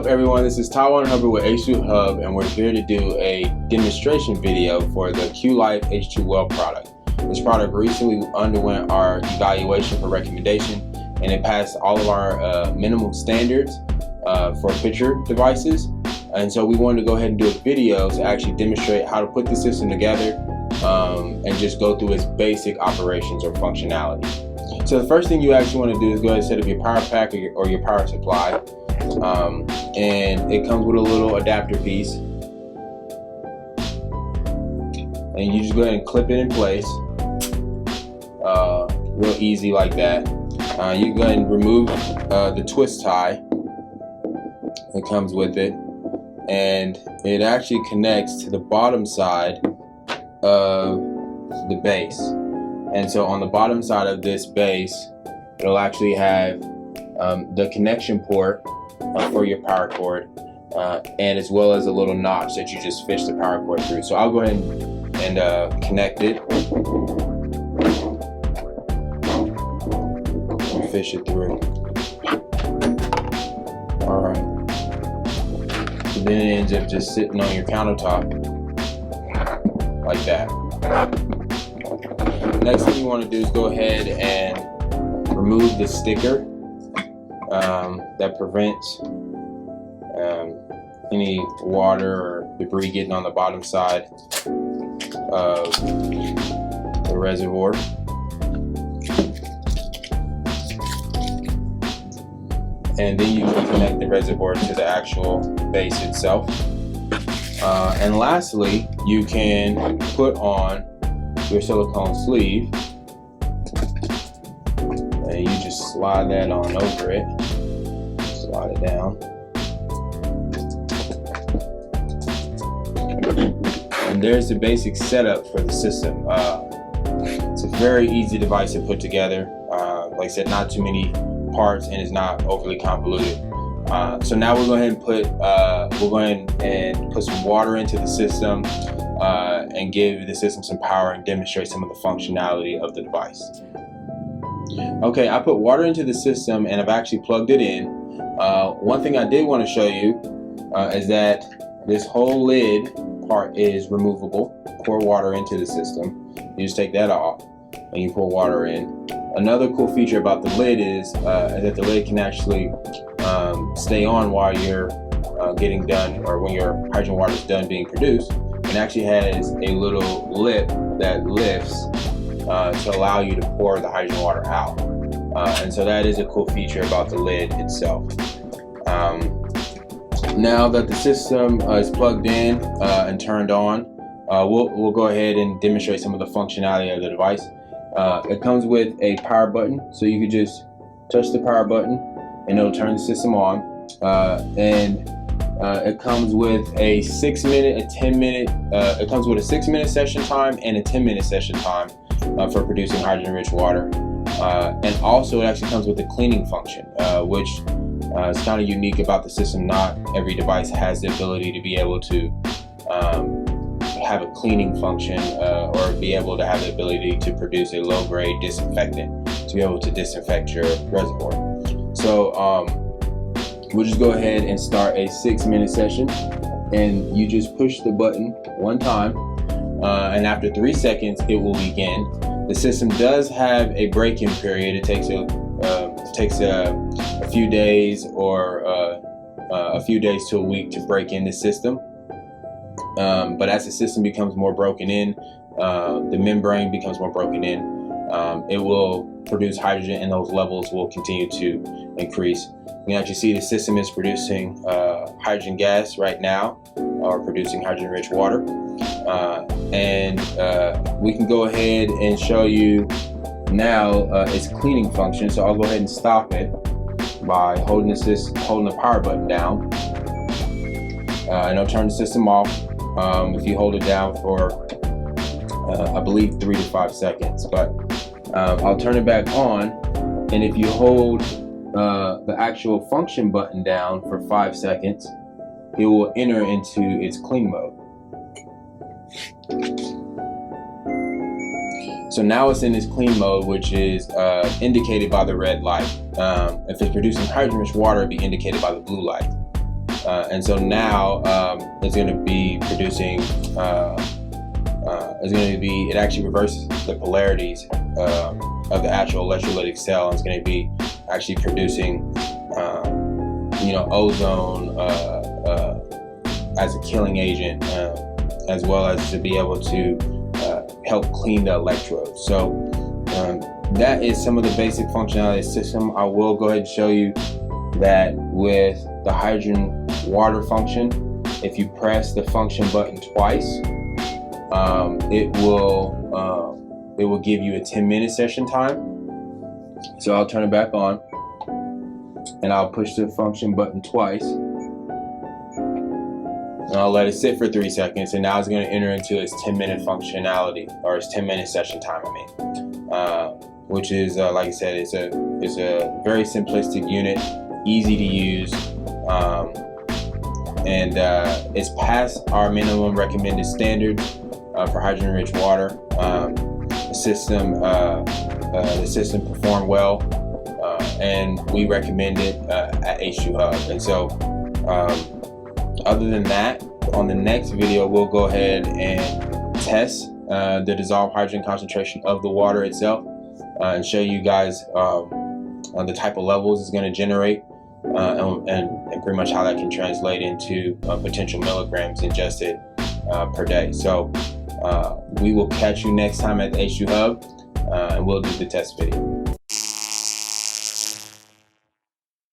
up, everyone? This is H2Hubb with H2Hubb, and we're here to do a demonstration video for the QLife H2Hubb product. This product recently underwent our evaluation for recommendation, and it passed all of our minimum standards for picture devices. And so we wanted to go ahead and do a video to actually demonstrate how to put the system together and just go through its basic operations or functionality. So the first thing you actually want to do is go ahead and set up your power pack or your power supply. And it comes with a little adapter piece, and you just go ahead and clip it in place real easy like that. You go ahead and remove the twist tie that comes with it, and it actually connects to the bottom side of the base. And so on the bottom side of this base, it'll actually have the connection port for your power cord, and as well as a little notch that you just fish the power cord through. So I'll go ahead and connect it and fish it through. Alright. So then it ends up just sitting on your countertop like that. Next thing you want to do is go ahead and remove the sticker that prevents any water or debris getting on the bottom side of the reservoir. And then you can connect the reservoir to the actual base itself. And lastly, you can put on your silicone sleeve, and you just slide that on over it. Slide it down. And there's the basic setup for the system. It's a very easy device to put together. Like I said, not too many parts, and it's not overly convoluted. So now we'll go ahead and put some water into the system and give the system some power and demonstrate some of the functionality of the device. Okay, I put water into the system and I've actually plugged it in. One thing I did want to show you is that this whole lid part is removable. Pour water into the system. You just take that off and you pour water in. Another cool feature about the lid is that the lid can actually stay on while you're getting done, or when your hydrogen water is done being produced. It actually has a little lip that lifts to allow you to pour the hydrogen water out. And so that is a cool feature about the lid itself. Now that the system is plugged in and turned on, we'll go ahead and demonstrate some of the functionality of the device. It comes with a power button, so you can just touch the power button and it'll turn the system on. It comes with a 6-minute, a 10-minute, it comes with a 6-minute session time and a 10-minute session time for producing hydrogen-rich water. And also it actually comes with a cleaning function, which is kind of unique about the system. Not every device has the ability to be able to have a cleaning function or be able to have the ability to produce a low-grade disinfectant to be able to disinfect your reservoir. So we'll just go ahead and start a 6-minute session, and you just push the button one time, and after 3 seconds it will begin. The system does have a break-in period. It takes a few days or a few days to a week to break in the system. But as the system becomes more broken in, the membrane becomes more broken in, it will produce hydrogen, and those levels will continue to increase. You can actually see the system is producing hydrogen gas right now, or producing hydrogen-rich water. And we can go ahead and show you now its cleaning function. So I'll go ahead and stop it by holding the power button down, and I'll turn the system off. If you hold it down for I believe 3 to 5 seconds, but I'll turn it back on, and if you hold the actual function button down for 5 seconds, it will enter into its clean mode. So now it's in its clean mode, which is indicated by the red light. If it's producing hydrogen-rich water, it'll be indicated by the blue light. And so now it's going to be producing, it actually reverses the polarities of the actual electrolytic cell, and it's going to be actually producing, ozone as a killing agent, as well as to be able to help clean the electrodes. So that is some of the basic functionality of the system. I will go ahead and show you that with the hydrogen water function, if you press the function button twice, it will give you a 10-minute session time. So I'll turn it back on, and I'll push the function button twice, and I'll let it sit for 3 seconds, and now it's going to enter into its 10-minute functionality, or its 10-minute session time, which is like I said, it's a very simplistic unit, easy to use, and it's past our minimum recommended standard for hydrogen-rich water. The system performed well, and we recommend it at H2Hubb. And so other than that, on the next video we'll go ahead and test the dissolved hydrogen concentration of the water itself, and show you guys on the type of levels it's going to generate, and pretty much how that can translate into potential milligrams ingested per day. So we will catch you next time at the H2Hubb, and we'll do the test video.